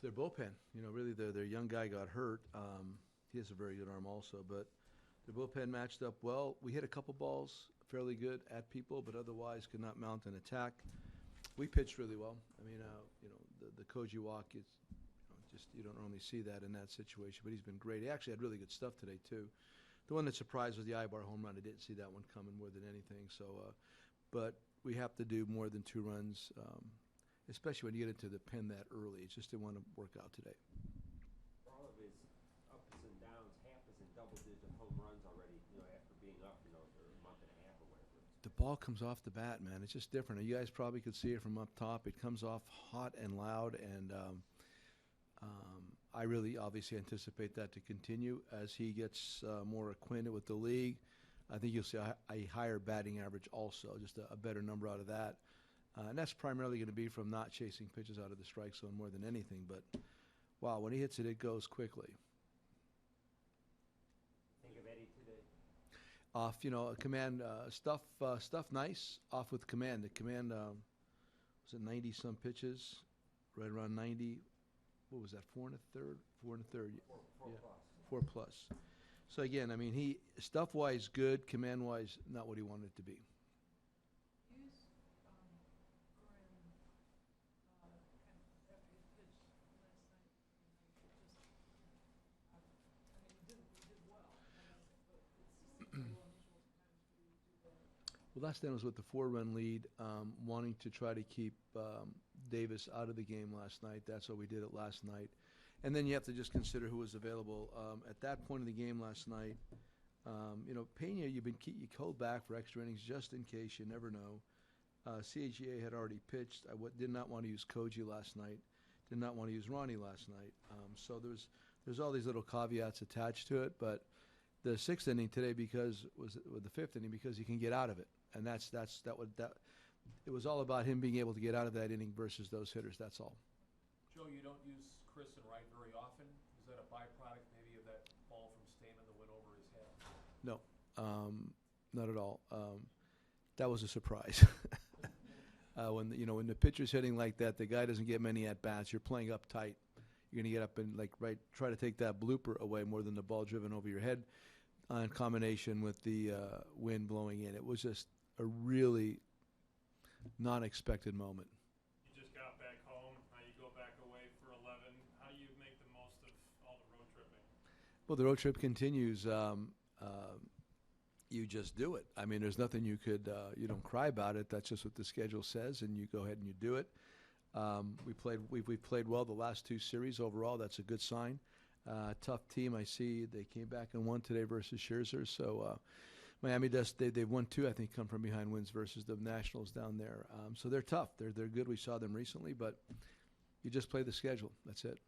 Their bullpen, really their young guy got hurt. He has a very good arm also, but their bullpen matched up well. We hit a couple balls fairly good at people, but otherwise could not mount an attack. We pitched really well. I mean, the Koji walk is just you don't normally see that in that situation, but he's been great. He actually had really good stuff today too. The one that surprised was the Ibar home run. I didn't see that one coming more than anything. So, but we have to do more than 2 runs, especially when you get into the pen that early. It just didn't want to work out today. All of his ups and downs, half is in double-digit home runs already. After being up, for a month and a half or whatever. The ball comes off the bat, man. It's just different. You guys probably could see it from up top. It comes off hot and loud, and I really obviously anticipate that to continue as he gets more acquainted with the league. I think you'll see a higher batting average also, just a better number out of that. And that's primarily going to be from not chasing pitches out of the strike zone more than anything. But, wow, when he hits it, it goes quickly. Think of Eddie today. Off, command stuff nice. Off with command. The command was it 90-some pitches, right around 90. What was that? 4 1/3. 4 1/3. Four Yeah, plus. 4+. So again, I mean, he stuff-wise good, command-wise not what he wanted it to be. Well, last night was with the 4-run lead, wanting to try to keep Davis out of the game last night. That's why we did it last night. And then you have to just consider who was available. At that point in the game last night, Pena, you hold back for extra innings just in case. You never know. CHCA had already pitched. I did not want to use Koji last night. Did not want to use Ronnie last night. So there's all these little caveats attached to it. But the 6th inning today the 5th inning because you can get out of it. And it was all about him being able to get out of that inning versus those hitters. That's all. Joe, you don't use Chris and Wright very often. Is that a byproduct maybe of that ball from Stamen that went over his head? No, not at all. That was a surprise. When the pitcher's hitting like that, the guy doesn't get many at bats. You're playing up tight. You're going to get up and try to take that blooper away more than the ball driven over your head. In combination with the wind blowing in, it was just a really non-expected moment. You just got back home. Now you go back away for 11. How do you make the most of all the road tripping? Well, the road trip continues. You just do it. I mean, there's nothing you could. You don't cry about it. That's just what the schedule says, and you go ahead and you do it. We've played well the last 2 series overall. That's a good sign. Tough team. I see they came back and won today versus Scherzer. So Miami they've won 2, I think, come from behind wins versus the Nationals down there. So they're tough. They're good. We saw them recently, but you just play the schedule. That's it.